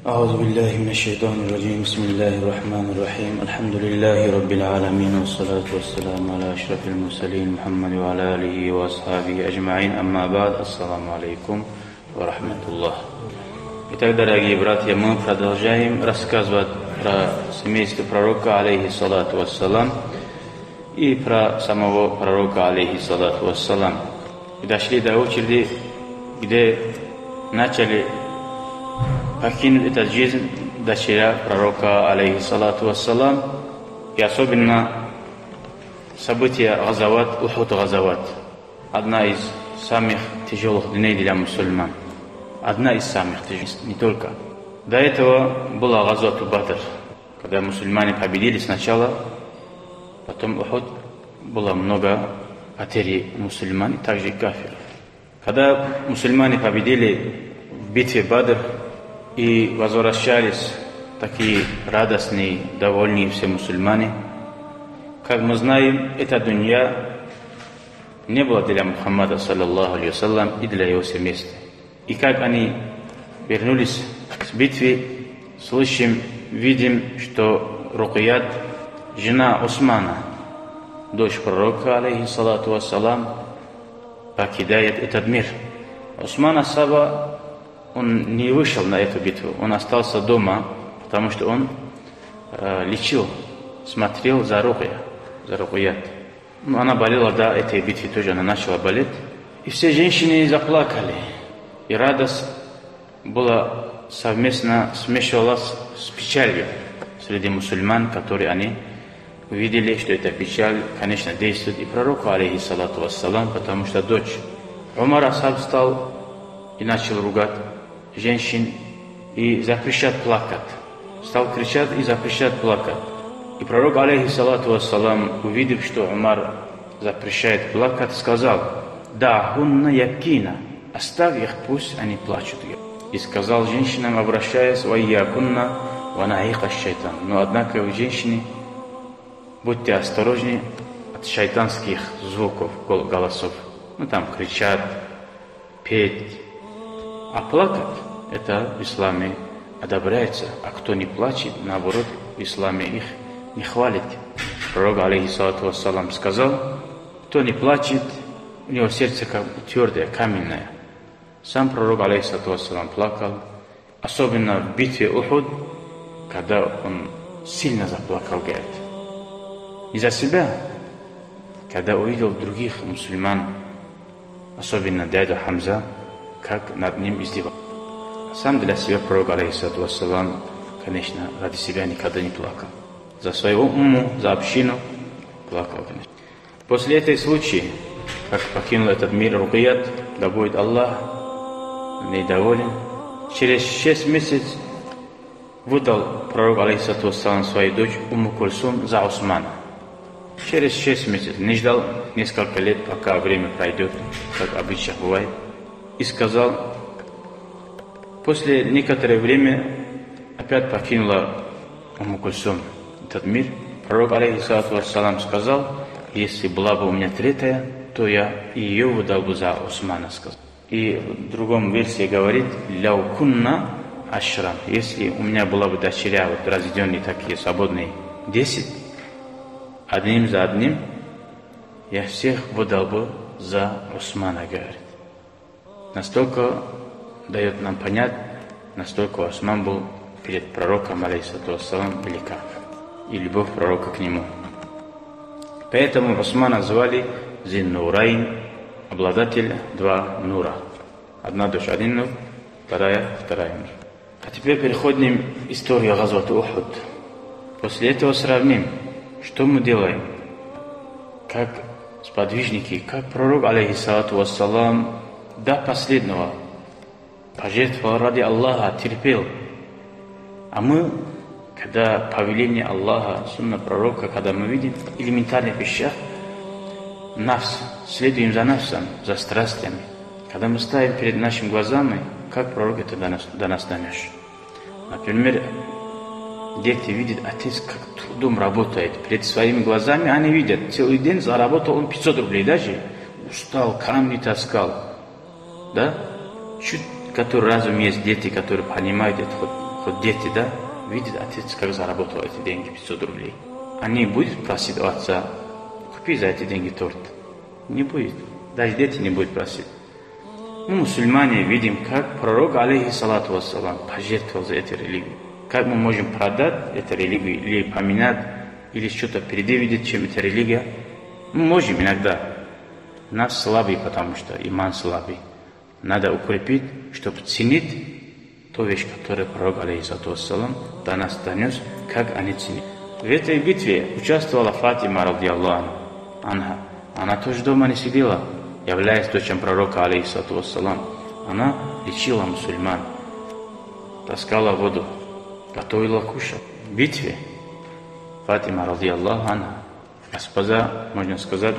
أعوذ بالله من الشيطان الرجيم بسم الله الرحمن الرحيم الحمد لله رب العالمين والصلاة والسلام على أشرف المرسلين محمد وعلى آله وأصحابه أجمعين أما بعد السلام عليكم ورحمة الله. Итак, дорогие братья, мы продолжаем рассказывать про семейство пророка, алейхиссалату вассалам, и про самого пророка, алейхиссалату вассалам. И дошли до очереди, где начали покинуть эту жизнь дочеря пророка, алейхиссалату вассалам, и особенно события Газават, Ухуд Газават. Одна из самых тяжелых дней для мусульман. Одна из самых тяжелых, не только. До этого была Газват Бадр, когда мусульмане победили сначала, потом Ухуд, было много потерь мусульман и также и кафиров. Когда мусульмане победили в битве Бадр и возвращались такие радостные, довольные все мусульмане, как мы знаем, эта дунья не была для Мухаммада, саллаллаху алейхи вассалям, и для его семейства. И как они вернулись с битвы, слышим, видим, что Рукият, жена Усмана, дочь пророка, алейхиссалату вассалам, покидает этот мир. Усман Асаба, он не вышел на эту битву, он остался дома, потому что он лечил, смотрел за Рукият. Она болела до этой битвы тоже, она начала болеть. И все женщины заплакали. И радость была совместно смешивалась с печалью среди мусульман, которые они увидели, что эта печаль, конечно, действует и пророку, алейхиссалату вассалам, потому что дочь Умар Асаб встал и начал ругать женщин и запрещать плакать. Стал кричать и запрещать плакать. И пророк, алейхиссалату вассалам, увидев, что Умар запрещает плакать, сказал: «Да, хунна якина, оставь их, пусть они плачут». И сказал женщинам, обращаясь: «Вайякунна ванаиха шайтан». Но однако вы, женщины, будьте осторожны от шайтанских звуков, голосов. Там кричат, петь. А плакать, это в исламе одобряется. А кто не плачет, наоборот, в исламе их не хвалит. Пророк, алейхиссалату вассалам, сказал: кто не плачет, у него сердце как твердое, каменное. Сам пророк, алейхиссалату вассалам, плакал, особенно в битве Ухуд, когда он сильно заплакал, говорит. И за себя, когда увидел других мусульман, особенно дядя Хамза, как над ним издевался. Сам для себя пророк, алейхиссалату вассалам, конечно, ради себя никогда не плакал. За свою умму, за общину плакал, конечно. После этого случая, как покинул этот мир Рукият, да будет Аллах недоволен, через 6 месяцев выдал пророк, алейхиссалату вассалам, свою дочь Умму Кульсум за Усмана. Через 6 месяцев, не ждал несколько лет, пока время пройдет, как обычно бывает, и сказал: после некоторое время опять покинула Умму Кульсум этот мир. Пророк, алейхиссалату вассалам, сказал: если была бы у меня третья, то я ее выдал бы за Усмана, сказал. И в другом версии говорит: ляукунна ашрам, если у меня была бы дочеря, вот разведенные такие свободные, 10, одним за одним, я всех выдал бы за Усмана, говорит. Настолько дает нам понять, настолько Усман был перед пророком, алейхиссалату вассалам, велика, и любовь пророка к нему. Поэтому Усмана звали Зин-Нурайн, обладатель 2 нура. Одна дочь, 1 нур, вторая нур. А теперь переходим к истории Газват Ухуд. После этого сравним, что мы делаем, как сподвижники, как пророк, алейхиссалату вассалам, до последнего пожертвовал ради Аллаха, терпел. А мы, когда повеление Аллаха, сунна пророка, когда мы видим элементарных вещах, нафс, следуем за нафсом, за страстями. Когда мы ставим перед нашими глазами, как пророк это до нас донес. Например, дети видят, отец как трудом работает перед своими глазами, они видят, целый день заработал он 500 рублей даже, устал, камни таскал. Да? Чуть, который разум есть, дети, которые понимают это, вот дети, да, видят отец, как заработал эти деньги, 500 рублей. Они будут просить у отца, купи за эти деньги торт. Не будет. Даже дети не будут просить. Мы, мусульмане, видим, как пророк, алейхиссалату вассалам, пожертвовал за эту религию. Как мы можем продать эту религию, или поменять, или что-то предвидеть, чем эта религия. Мы можем иногда. Нас слабый, потому что иман слабый. Надо укрепить, чтобы ценить ту вещь, которую пророк, алейхиссалату вассалам, до нас донес, как они ценят. В этой битве участвовала Фатима, радiyallahu анха. Она тоже дома не сидела, являясь дочерью пророка, алейхиссалату вассалам. Она лечила мусульман, таскала воду, готовила кушать. В битве Фатима, радiyallahu анха, госпожа, можно сказать,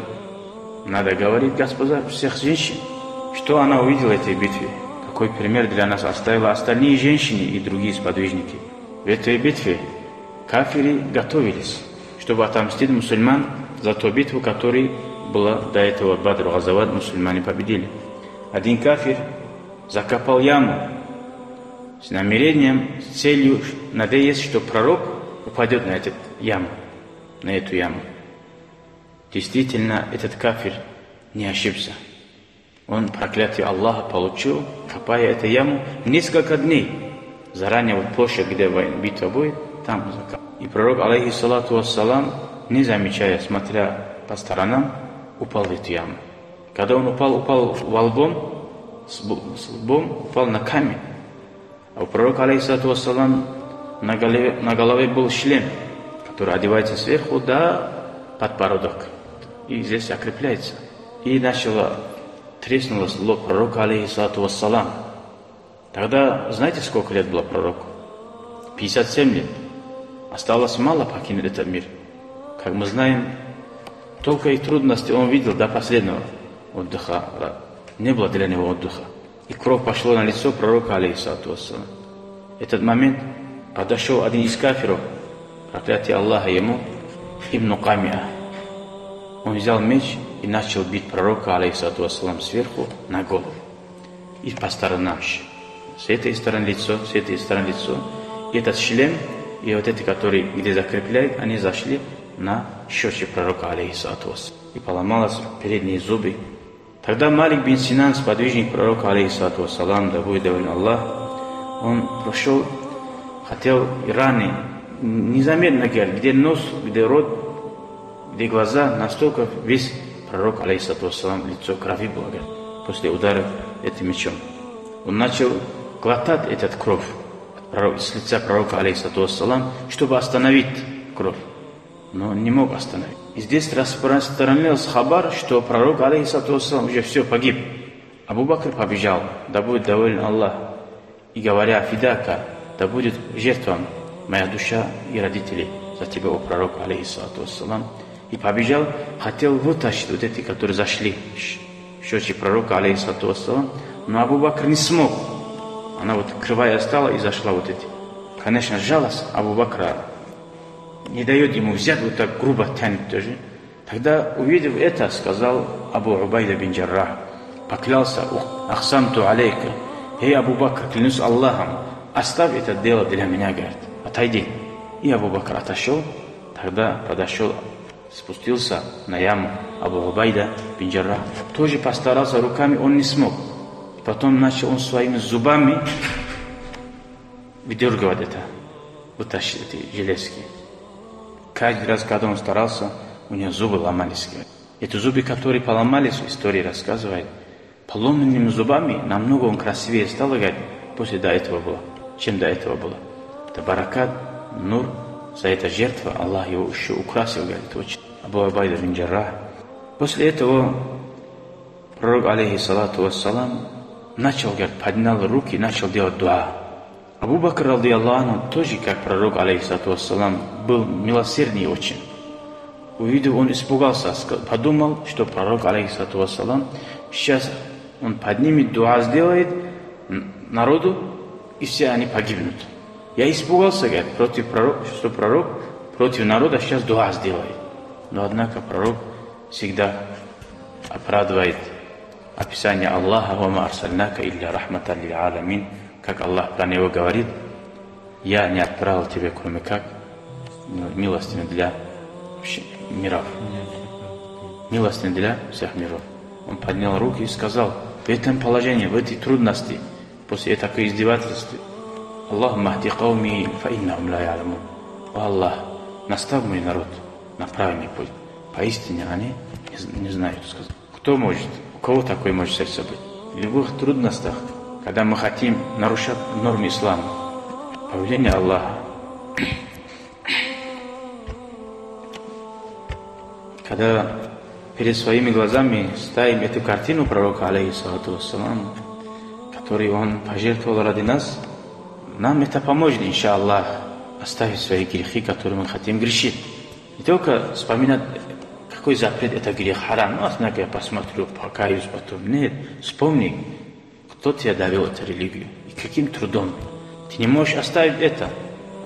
надо говорить, госпожа всех женщин, что она увидела в этой битве, какой пример для нас оставила остальные женщины и другие сподвижники. В этой битве кафиры готовились, чтобы отомстить мусульман за ту битву, которая была до этого Бадр Газават, мусульмане победили. Один кафир закопал яму с намерением, с целью, надеясь, что пророк упадет на эту яму. Действительно, этот кафир не ошибся. Он проклятие Аллаха получил, копая эту яму несколько дней. Заранее вот площадь, где битва будет, там закопал. И пророк, алейхиссалату вассалам, не замечая, смотря по сторонам, упал в эту яму. Когда он упал лбом, упал на камень. А у пророка, алейхиссалату вассалам, на голове был шлем, который одевается сверху до подбородок. И здесь окрепляется. И треснулось лоб пророка, алейхиссалату вассалам. Тогда, знаете, сколько лет было пророку? 57 лет. Осталось мало покинуть этот мир. Как мы знаем, только и трудности он видел до последнего отдыха. Не было для него отдыха. И кровь пошла на лицо пророка, алейхиссалату вассалам. В этот момент подошел один из кафиров, проклятие Аллаха ему, Ибн Камия. Он взял меч и начал бить пророка, алейхиссалату вассалам, сверху на голову. И по сторонам. С этой стороны лицо, с этой стороны лицо. И этот шлем, и вот эти, которые где закрепляют, они зашли на щеки пророка, алейхиссалату вассалам. И поломалось передние зубы. Тогда Малик бин Синан, сподвижник пророка, алейхиссалату вассалам, да будет доволен Аллах, он прошел, хотел и раны, незаметно, где нос, где рот, где глаза, настолько весь пророк, алейхиссалату вассалам, лицо крови было, после удара этим мечом. Он начал глотать этот кровь с лица пророка, алейхиссалату вассалам, чтобы остановить кровь. Но он не мог остановить. И здесь распространился хабар, что пророк, алейхиссалату вассалам, уже все погиб. Абу Бакр побежал, да будет доволен Аллах, и говоря, фидака, да будет жертвам моя душа и родители за тебя, о пророк, алейхиссалату вассалам. И побежал, хотел вытащить вот эти, которые зашли в щеки пророка, алейхиссалату вассалам, но Абу Бакр не смог. Она вот кривая стала и зашла вот эти. Конечно, жалость Абу Бакра не дает ему взять, вот так грубо тянет тоже. Тогда, увидев это, сказал Абу Убайда бин Джаррах, поклялся, ахсамту алейка, эй, Абу Бакр, клянусь Аллахом, оставь это дело для меня, говорит, отойди. И Абу Бакр отошел, тогда подошел, спустился на яму Абу Убайда бин Джаррах, тоже постарался руками, он не смог. Потом начал он своими зубами выдергивать это, вытащить эти железки. Каждый раз, когда он старался, у него зубы ломались. Эти зубы, которые поломались, история рассказывает, поломанными зубами намного он красивее стал, говорит, после до этого было, чем до этого было. Это баракат, нур, за это жертва, Аллах его еще украсил, говорит, очень. Абу Убайда бин Джаррах. После этого пророк, алейхиссалату вассалам, начал, говорит, поднял руки, начал делать дуа. Абу Бакр, радiyallahu анху, тоже, как пророк, алейхиссалату вассалам, был милосердный очень. Увидев, он испугался, подумал, что пророк, алейхиссалату вассалам, сейчас он поднимет, дуа сделает народу, и все они погибнут. Я испугался, говорит, что пророк против народа сейчас дуа сделает. Но однако пророк всегда оправдывает описание Аллаха, «Ва ма арсальнака илля рахматан лил аламин», как Аллах про него говорит, я не отправил тебя, кроме как милостыню для миров. Милостыню для всех миров. Он поднял руки и сказал: в этом положении, в этой трудности, после такой издевательства, Аллах махди кауми фа иннахум ла я'ламун. О Аллах, наставь мой народ на правильный путь. Поистине они не знают, сказать. Кто может, у кого такое может сердце быть? В любых трудностях, когда мы хотим нарушать нормы ислама, повеление Аллаха, когда перед своими глазами ставим эту картину пророка, алейхиссалату вассалам, который он пожертвовал ради нас, нам это поможет, иншаллах, оставить свои грехи, которые мы хотим грешить. Не только вспоминать, какой запрет это грех, харам. Ну, однако я посмотрю, покаюсь потом. Нет, вспомни, кто тебе довел эту религию и каким трудом. Ты не можешь оставить это.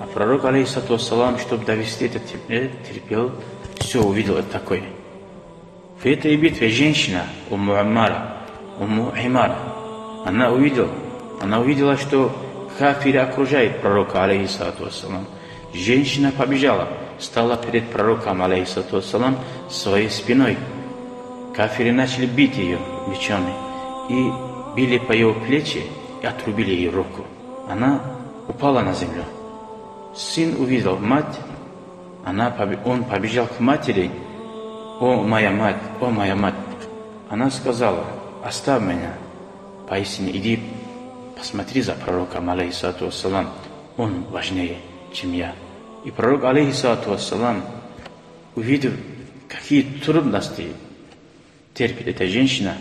А пророк, алейхиссалату вассалам, чтобы довести это, терпел, все увидел это такое. В этой битве женщина, Умму Аммара, Умму Имара, она увидела, что кафиры окружают пророка, алейхиссалату вассалам. Женщина побежала, стала перед пророком, алейхиссалату вассалам, своей спиной. Кафиры начали бить ее мечами и били по ее плечи и отрубили ей руку. Она упала на землю. Сын увидел мать, он побежал к матери. О моя мать, о моя мать. Она сказала: оставь меня, поистине иди посмотри за пророком, алейхиссалату вассалам, он важнее, чем я. И пророк, алейхиссалату вассалам, увидев, какие трудности терпит эта женщина,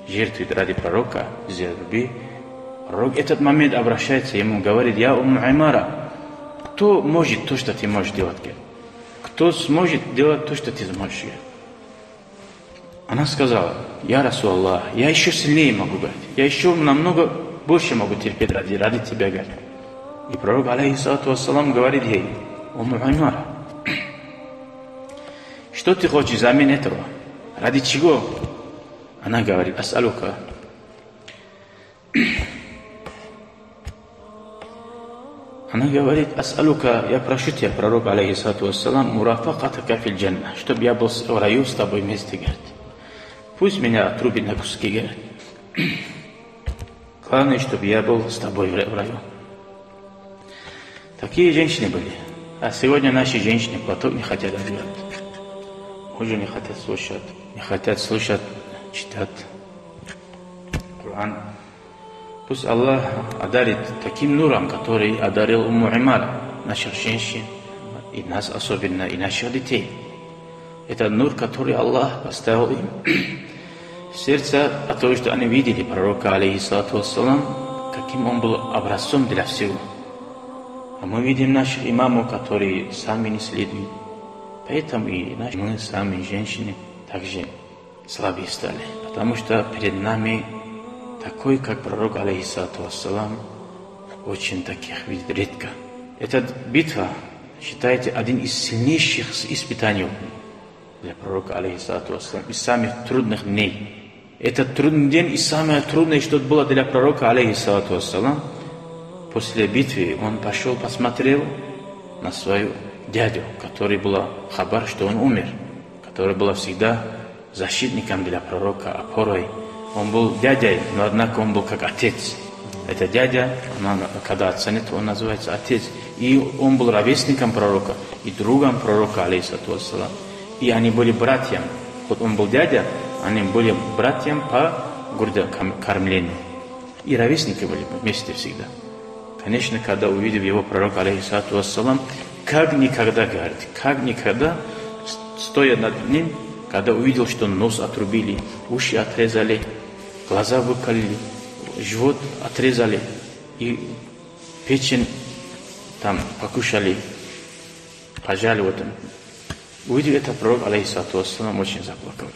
жертвует ради пророка, из любви, пророк в этот момент обращается ему, говорит: я Умму Имара, кто может то, что ты можешь делать? Кто сможет делать то, что ты сможешь? Она сказала: я Расул Аллах, я еще сильнее могу говорить, я еще намного больше могу терпеть ради тебя, говорит. И пророк, алейхиссалату вассалам, говорит ей: Умму Имара, что ты хочешь взамен этого? Ради чего? Она говорит: ас'алука. Она говорит: ас'алука, я прошу тебя, пророк, алейхиссалату вассалам, мурафакатака фил джанна, чтобы я был в раю с тобой вместе, говорит. Пусть меня отрубит на куски, говорит. Главное, чтобы я был с тобой в раю. Такие женщины были. А сегодня наши женщины платок не хотят одевать. Мужи не хотят слушать, читать Коран. Пусть Аллах одарит таким нуром, который одарил Умму Имара, наших женщин, и нас особенно, и наших детей. Это нур, который Аллах поставил им в сердце, а то, что они видели пророка, алейхиссалату вассалам, каким он был образцом для всего. А мы видим наших имамов, которые сами не следуют. Поэтому и мы сами, женщины, также слабые стали. Потому что перед нами такой, как пророк, алейхиссалату вассалам, очень таких видит редко. Эта битва считается один из сильнейших испытаний для пророка, алейхиссалату вассалам, из самых трудных дней. Этот трудный день и самое трудное, что было для пророка, алейхиссалату вассалам, после битвы он пошел, посмотрел на свою дядю, который был хабар, что он умер, который был всегда защитником для пророка, опорой. Он был дядей, но однако он был как отец. Это дядя, когда оценит, он называется отец. И он был ровесником пророка и другом пророка, алейхиссалату вассалам. И они были братьям. Вот он был дядя, они были братьям по грудокормлению. И ровесники были вместе всегда. Конечно, когда увидел его пророк, алейхиссалату вассалам, как никогда, говорит, как никогда, стоя над ним, когда увидел, что нос отрубили, уши отрезали, глаза выколили, живот отрезали, и печень там покушали, пожали вот. Увидел это пророк, алейхиссалату вассалам, очень заплакал.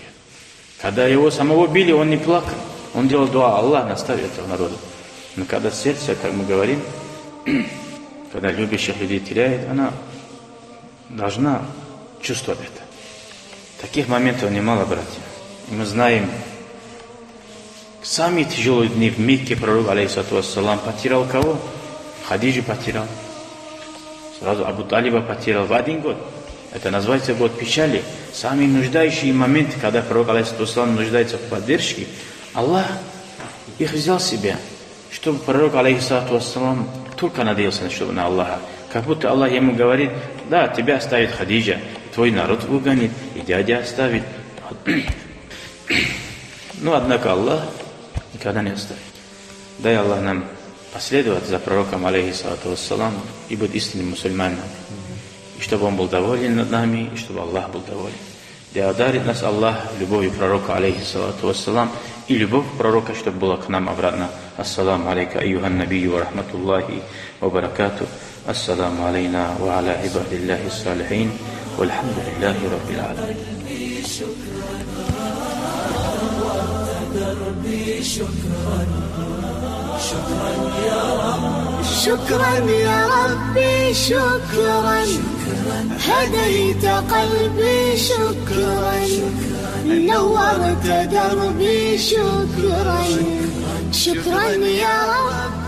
Когда его самого били, он не плакал, он делал дуа: Аллах, наставь этого народа. Но когда сердце, как мы говорим, когда любящих людей теряет, она должна чувствовать это. Таких моментов немало, братья. И мы знаем, самые тяжелые дни в Мекке пророк, алейхиссалату вассалам, потерял кого? Хадиджу потерял. сразу Абу Талиба потерял в 1 год. Это называется год печали. Самые нуждающие моменты, когда пророк, алейхиссалам, нуждается в поддержке, Аллах их взял себе, чтобы пророк, алейхиссалам, только надеялся на Аллаха. Как будто Аллах ему говорит: да, тебя оставит Хадиджа, твой народ выгонит, и дядя оставит. Но однако Аллах никогда не оставит. Дай Аллах нам последовать за пророком, алейхиссалам, и быть истинным мусульманином. И чтобы он был доволен над нами, и чтобы Аллах был доволен. Да одарит нас Аллах любовью пророка, алейхиссалам, и любовь пророка, чтобы была к нам обратно. Ассаламу алейка, айюхан набию, ва рахматуллахи, ва баракату. Ассаламу алейна, ва аля ибадиллахи салихин, ва алхамдулиллахи раббил аламин. شكرا يا ربي شكرا هديت قلبي شكرا نورت دربي شكرا شكرا يا رب